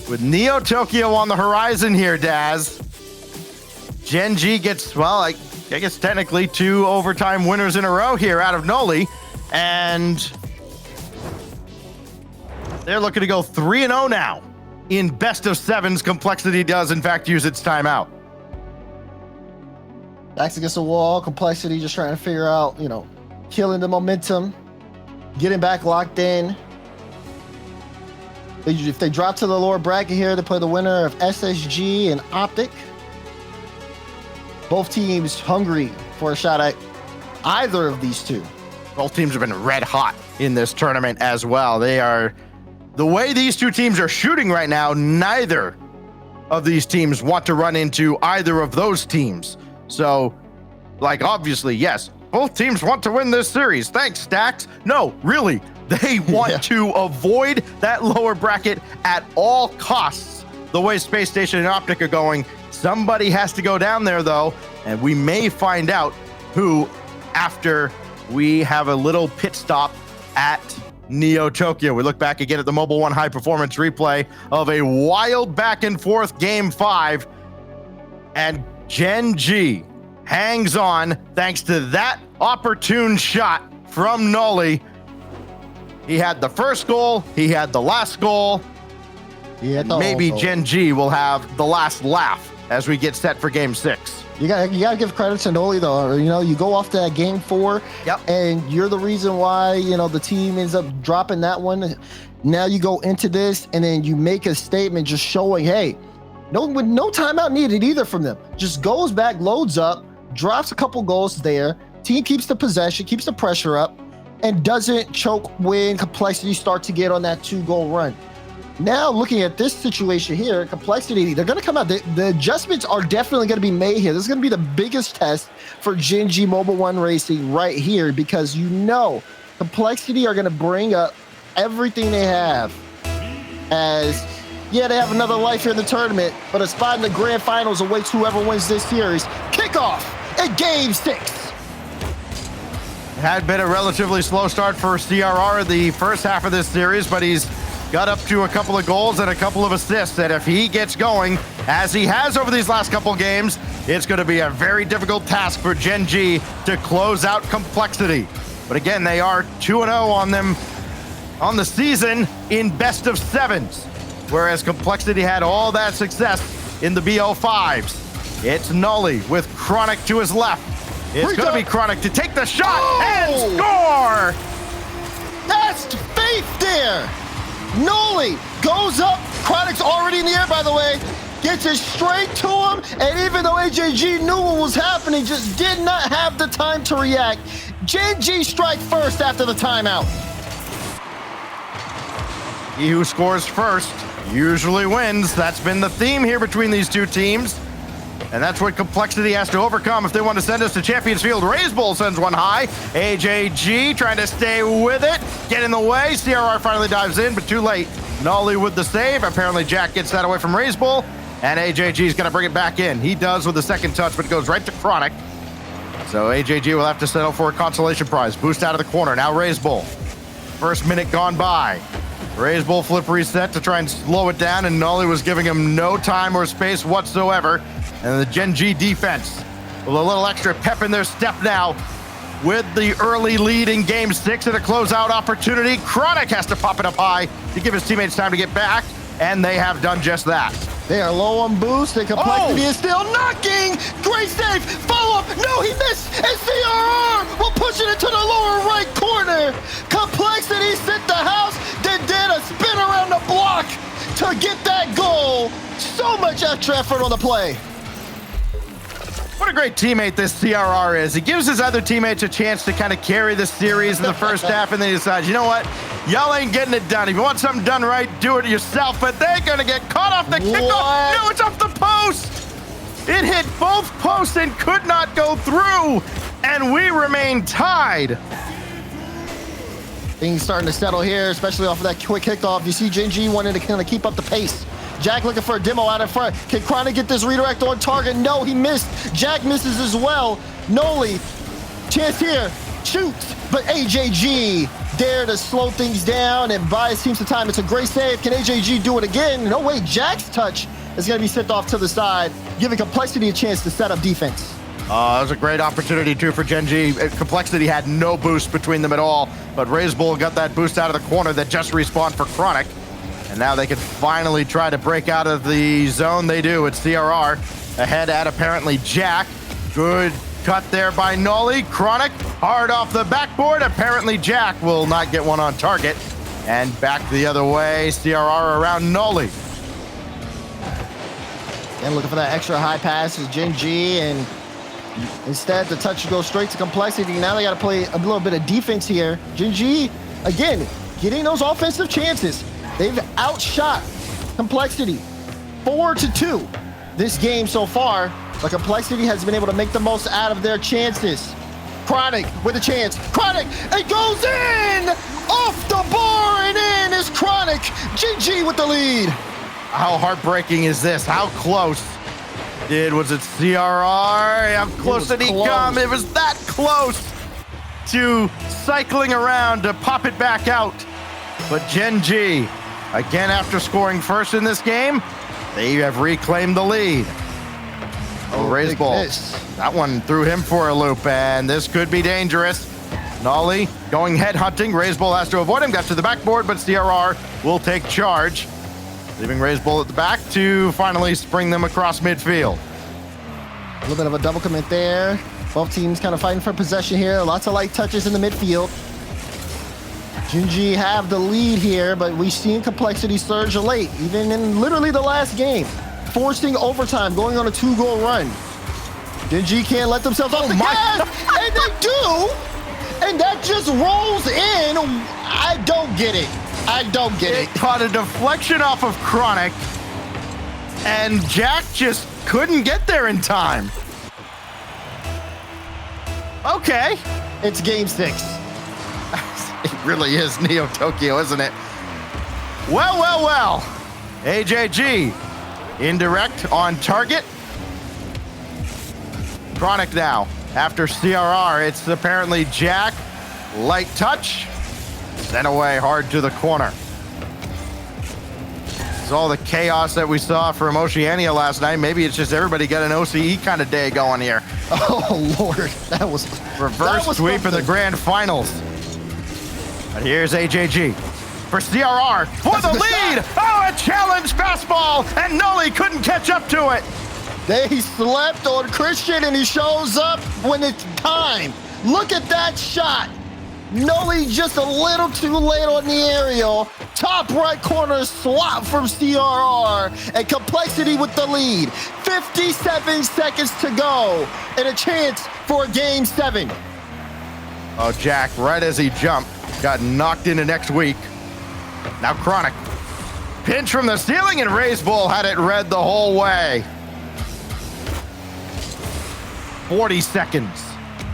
With Neo Tokyo on the horizon here, Daz, Gen.G gets, well, I guess technically 2 overtime winners in a row here out of Noli, and they're looking to go 3-0 now. In best of 7s, Complexity does, in fact, use its timeout. Backs against the wall, Complexity just trying to figure out, killing the momentum, getting back locked in. If they drop to the lower bracket here, they play the winner of SSG and Optic. Both teams hungry for a shot at either of these two. Both teams have been red hot in this tournament as well. The way these two teams are shooting right now, neither of these teams want to run into either of those teams. So, obviously, yes, both teams want to win this series. Thanks, Stacks. No, really, they want to avoid that lower bracket at all costs. The way Space Station and Optic are going, somebody has to go down there, though, and we may find out who after we have a little pit stop at Neo Tokyo. We look back again at the Mobile One high performance replay of a wild back and forth game 5, and Gen.G hangs on thanks to that opportune shot from Noli. He had the first goal, he had the last goal. Maybe Gen.G will have the last laugh as we get set for game 6. You gotta give credit to Noli though. You go off to that game 4, and you're the reason why the team ends up dropping that one. Now you go into this, and then you make a statement just showing, hey, with no timeout needed either from them. Just goes back, loads up, drops a couple goals there. Team keeps the possession, keeps the pressure up, and doesn't choke when Complexity start to get on that 2-goal run. Now, looking at this situation here, Complexity, they're going to come out. The adjustments are definitely going to be made here. This is going to be the biggest test for Gen.G Mobile One Racing right here, because Complexity are going to bring up everything they have. As, they have another life here in the tournament, but a spot in the grand finals awaits whoever wins this series. Kickoff at game 6. Had been a relatively slow start for CRR the first half of this series, but he's got up to a couple of goals and a couple of assists, and if he gets going, as he has over these last couple games, it's going to be a very difficult task for Gen.G to close out Complexity. But again, they are 2-0 on them on the season in best of 7s, whereas Complexity had all that success in the BO5s. It's Noli with Chronic to his left. It's going to be Chronic to take the shot and score! That's faith there! Noli goes up. Chronic's already in the air, by the way. Gets it straight to him. And even though AJG knew what was happening, just did not have the time to react. Gen.G strike first after the timeout. He who scores first usually wins. That's been the theme here between these two teams. And that's what Complexity has to overcome if they want to send us to Champions Field. Raise Bull sends one high. AJG trying to stay with it. Get in the way. CRR finally dives in, but too late. Nolly with the save. Apparently Jack gets that away from Raise Bull. And AJG's going to bring it back in. He does with the second touch, but it goes right to Chronic. So AJG will have to settle for a consolation prize. Boost out of the corner. Now Raise Bull. First minute gone by. Raise Bull flip reset to try and slow it down, and Nolly was giving him no time or space whatsoever. And the Gen.G defense with a little extra pep in their step now with the early lead in game 6 and a closeout opportunity. Chronic has to pop it up high to give his teammates time to get back, and they have done just that. They are low on boost. The Complexity is still knocking. Great save. Follow up. No, he missed. And CRR will push it into the lower right corner. Complexity sent the house. The to get that goal. So much extra effort on the play. What a great teammate this CRR is. He gives his other teammates a chance to kind of carry the series in the first half, and then he decides, you know what? Y'all ain't getting it done. If you want something done right, do it yourself, but they're going to get caught off the kickoff. No, it's off the post. It hit both posts and could not go through, and we remain tied. Things starting to settle here, especially off of that quick kickoff. You see Gen.G wanting to kind of keep up the pace. Jack looking for a demo out in front. Can Chronic get this redirect on target? No, he missed. Jack misses as well. Noli, chance here, shoots, but AJG dare to slow things down and buy his team some time. It's a great save. Can AJG do it again? No way, Jack's touch is gonna be sent off to the side, giving Complexity a chance to set up defense. That was a great opportunity, too, for Gen.G. Complexity had no boost between them at all, but RazeBull got that boost out of the corner that just respawned for Chronic. And now they can finally try to break out of the zone. They do. It's CRR ahead at apparently Jack. Good cut there by Noli. Chronic hard off the backboard. Apparently Jack will not get one on target. And back the other way. CRR around Noli. And looking for that extra high pass is Gen.G, and instead the touch goes straight to Complexity. Now they got to play a little bit of defense here. Gen.G, again, getting those offensive chances. They've outshot Complexity 4-2 this game so far, but Complexity has been able to make the most out of their chances. Chronic with a chance. Chronic, it goes in! Off the bar and in is Chronic. Gen.G with the lead. How heartbreaking is this? How close was it CRR? How close did he come? It was that close to cycling around to pop it back out. But Gen.G, again, after scoring first in this game, they have reclaimed the lead. Oh, RazeBull, that one threw him for a loop, and this could be dangerous. Nolly going head hunting. RazeBull has to avoid him, got to the backboard, but CRR will take charge, leaving RazeBull at the back to finally spring them across midfield. A little bit of a double commit there. Both teams kind of fighting for possession here. Lots of light touches in the midfield. Gen.G have the lead here, but we've seen Complexity surge late, even in literally the last game, forcing overtime, going on a 2-goal run. Gen.G can't let themselves off the gas, and they do, and that just rolls in. I don't get it. I don't get it. It caught a deflection off of Chronic, and Jack just couldn't get there in time. Okay. It's game 6. It really is Neo Tokyo, isn't it? Well. AJG, indirect on target. Chronic now. After CRR, it's apparently Jack. Light touch. Sent away hard to the corner. This is all the chaos that we saw from Oceania last night. Maybe it's just everybody got an OCE kind of day going here. Oh, Lord. That was reverse sweep in the grand finals. But here's AJG for CRR for the lead. Oh, a challenge fastball, and Noli couldn't catch up to it. They slept on Christian, and he shows up when it's time. Look at that shot. Noli just a little too late on the aerial. Top right corner swap from CRR, and Complexity with the lead. 57 seconds to go, and a chance for game 7. Oh, Jack, right as he jumped, got knocked into next week. Now Chronic. Pinch from the ceiling, and RazeBull had it read the whole way. 40 seconds.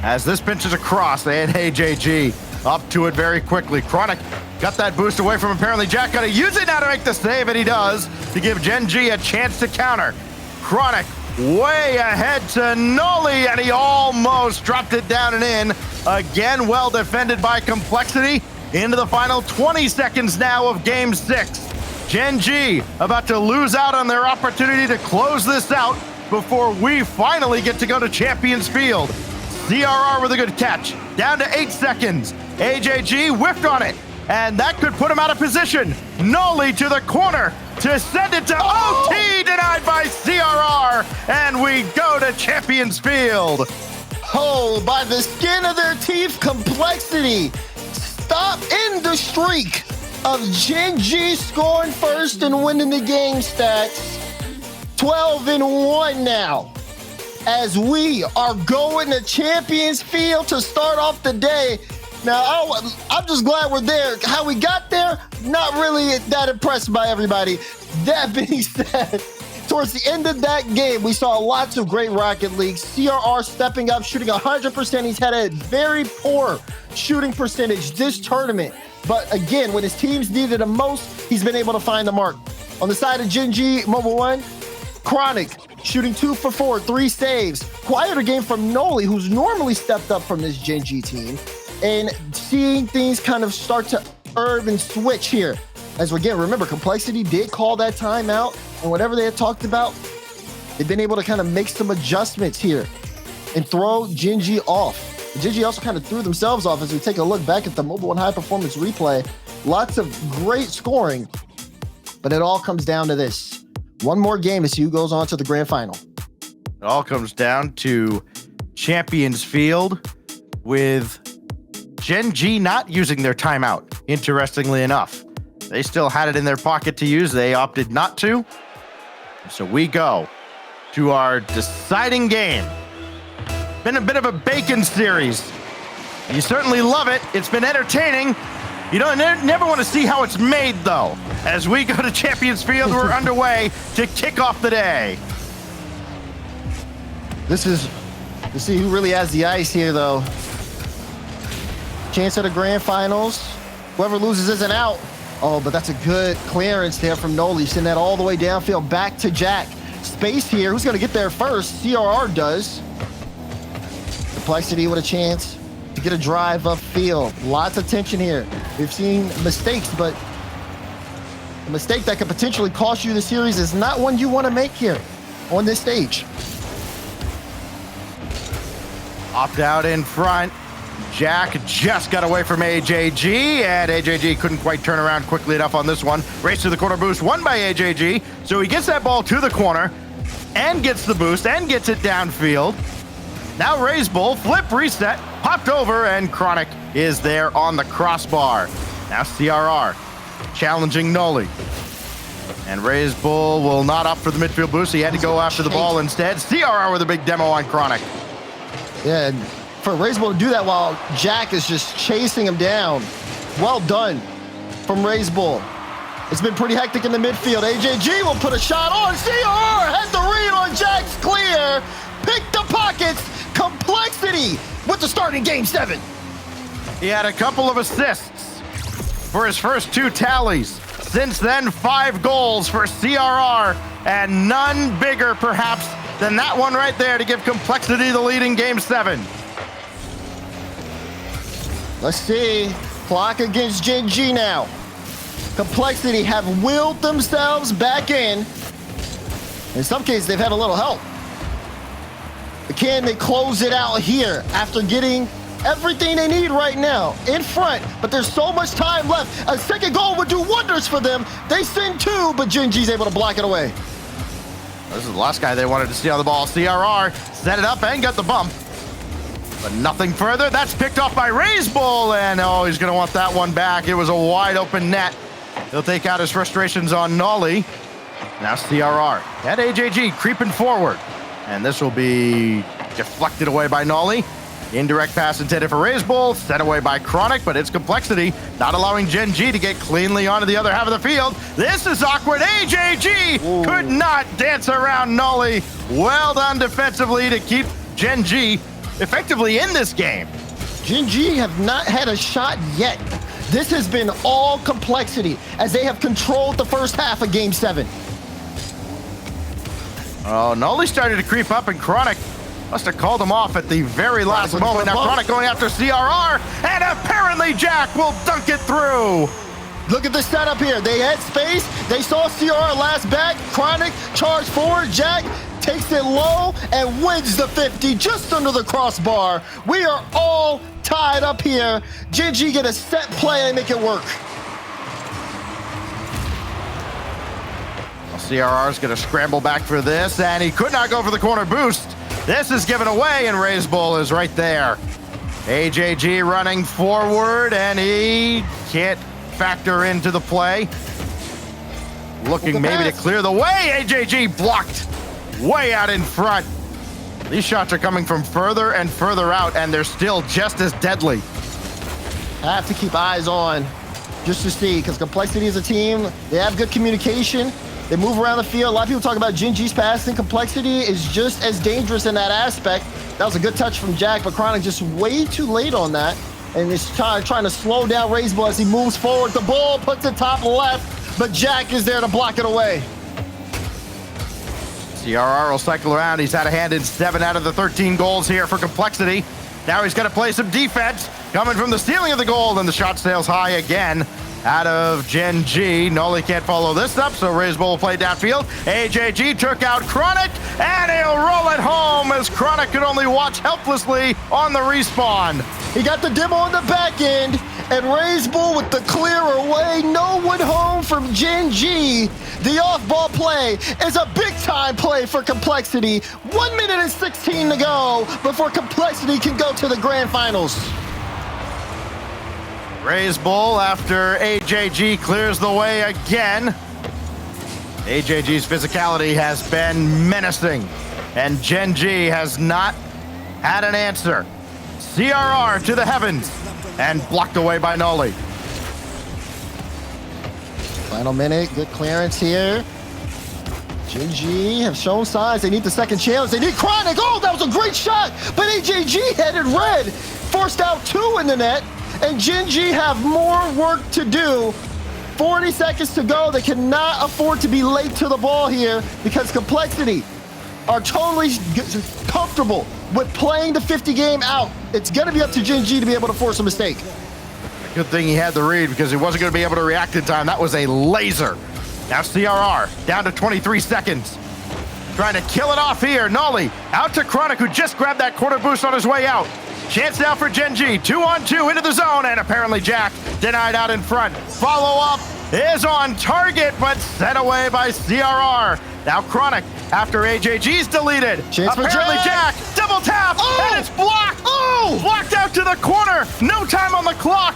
As this pinches across, and AJG up to it very quickly. Chronic got that boost away from apparently Jack. Got to use it now to make the save, and he does, to give Gen.G a chance to counter. Chronic way ahead to Noli, and he almost dropped it down and in. Again, well defended by Complexity. Into the final 20 seconds now of game 6. Gen.G about to lose out on their opportunity to close this out before we finally get to go to Champions Field. CRR with a good catch. Down to 8 seconds. AJG whiffed on it, and that could put him out of position. Noli to the corner to send it to OT, denied by CRR, and we go to Champions Field. Oh, by the skin of their teeth, Complexity. Stop in the streak. of Gen.G scoring first and winning the game stats. 12-1 now, as we are going to Champions Field to start off the day. Now, I'm just glad we're there. How we got there, not really that impressed by everybody. That being said, towards the end of that game, we saw lots of great Rocket League. CRR stepping up, shooting 100%. He's had a very poor shooting percentage this tournament. But again, when his teams needed him most, he's been able to find the mark. On the side of Gen.G Mobil 1, Chronic shooting 2 for 4, 3 saves. Quieter game from Noli, who's normally stepped up from this Gen.G team. And seeing things kind of start to urb and switch here. As again, remember, Complexity did call that timeout, and whatever they had talked about, they've been able to kind of make some adjustments here and throw Gen.G off. Gen.G also kind of threw themselves off as we take a look back at the Mobil 1 high performance replay. Lots of great scoring, but it all comes down to this. One more game to see who goes on to the grand final. It all comes down to Champions Field with Gen.G not using their timeout, interestingly enough. They still had it in their pocket to use. They opted not to. So we go to our deciding game. Been a bit of a bacon series. You certainly love it. It's been entertaining. You don't never want to see how it's made, though. As we go to Champions Field, we're underway to kick off the day. This is to see who really has the ice here, though. Chance at the grand finals. Whoever loses isn't out. Oh, but that's a good clearance there from Noli. Send that all the way downfield back to Jack. Space here. Who's going to get there first? CRR does. Complexity with a chance to get a drive upfield. Lots of tension here. We've seen mistakes, but a mistake that could potentially cost you the series is not one you want to make here on this stage. Opt out in front. Jack just got away from AJG, and AJG couldn't quite turn around quickly enough on this one. Race to the corner boost, won by AJG. So he gets that ball to the corner, and gets the boost, and gets it downfield. Now Ray's Bull, flip, reset, popped over, and Chronic is there on the crossbar. Now CRR challenging Noli. And Ray's Bull will not opt for the midfield boost. He had to go after the ball instead. CRR with a big demo on Chronic. Yeah, and for Ray's Bull to do that while Jack is just chasing him down. Well done from Ray's Bull. It's been pretty hectic in the midfield. AJG will put a shot on. CR had the read on Jack's clear. Pick the pockets. Complexity with the start in Game 7. He had a couple of assists for his first 2 tallies. Since then, 5 goals for CRR, and none bigger, perhaps, than that one right there to give Complexity the lead in Game 7. Let's see. Clock against Gen.G now. Complexity have willed themselves back in. In some cases, they've had a little help. But can they close it out here after getting everything they need right now in front? But there's so much time left. A second goal would do wonders for them. They send 2, but Gen.G's able to block it away. This is the last guy they wanted to see on the ball. CRR set it up and got the bump. But nothing further. That's picked off by Ray's Bull, and oh, he's going to want that one back. It was a wide open net. He'll take out his frustrations on Noli. Now CRR and AJG creeping forward. And this will be deflected away by Noli. Indirect pass intended for Ray's Bull, set away by Chronic, but it's Complexity, not allowing Gen.G to get cleanly onto the other half of the field. This is awkward. AJG could not dance around Noli. Well done defensively to keep Gen.G effectively in this game. Gen.G have not had a shot yet. This has been all Complexity as they have controlled the first half of Game 7. Oh, Noli started to creep up, and Chronic must have called him off at the very last moment. Now Chronic going after CRR, and apparently Jack will dunk it through. Look at the setup here. They had space. They saw CRR last back. Chronic charged forward. Jack takes it low and wins the 50 just under the crossbar. We are all tied up here. Gen.G get a set play and make it work. CRR is going to scramble back for this, and he could not go for the corner boost. This is given away, and Ray's Bull is right there. AJG running forward, and he can't factor into the play. Looking maybe to clear the way. AJG blocked way out in front. These shots are coming from further and further out, and they're still just as deadly. I have to keep eyes on just to see, because Complexity is a team. They have good communication. They move around the field. A lot of people talk about Gen.G's passing. Complexity is just as dangerous in that aspect. That was a good touch from Jack, but Chronic just way too late on that. And is trying to slow down Razebull as he moves forward. The ball puts it top left, but Jack is there to block it away. CRR will cycle around. He's had a hand in 7 out of the 13 goals here for Complexity. Now he's got to play some defense. Coming from the ceiling of the goal, and the shot sails high again out of Gen.G. Nolly can't follow this up, so Razebull will play downfield. AJG took out Chronic, and he'll roll it home as Chronic could only watch helplessly on the respawn. He got the demo on the back end, and Razebull with the clear away. No one home from Gen.G. The off-ball play is a big-time play for Complexity. 1 minute and 16 to go before Complexity can go to the grand finals. Razebull after AJG clears the way again. AJG's physicality has been menacing, and Gen.G has not had an answer. CRR to the heavens, and blocked away by Nolly. Final minute, good clearance here. Gen.G have shown signs. They need the second challenge. They need Chronic. Oh, that was a great shot, but AJG headed red. Forced out 2 in the net, and Gen.G have more work to do. 40 seconds to go. They cannot afford to be late to the ball here because Complexity are totally comfortable with playing the 50 game out. It's going to be up to Gen.G to be able to force a mistake. Good thing he had the read because he wasn't going to be able to react in time. That was a laser. Now CRR down to 23 seconds. Trying to kill it off here. Nolly out to Chronic, who just grabbed that quarter boost on his way out. Chance now for Gen.G. 2-on-2 into the zone, and apparently Jack denied out in front. Follow up is on target, but set away by CRR. Now Chronic after AJG's deleted. Chance for apparently Jack double tap, and it's blocked. Oh! Blocked out to the corner. No time on the clock.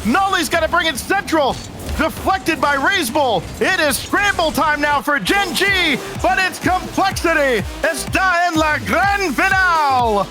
Nolly's got to bring it central. Deflected by Razebull. It is scramble time now for Gen.G, but it's Complexity. Está en la gran final.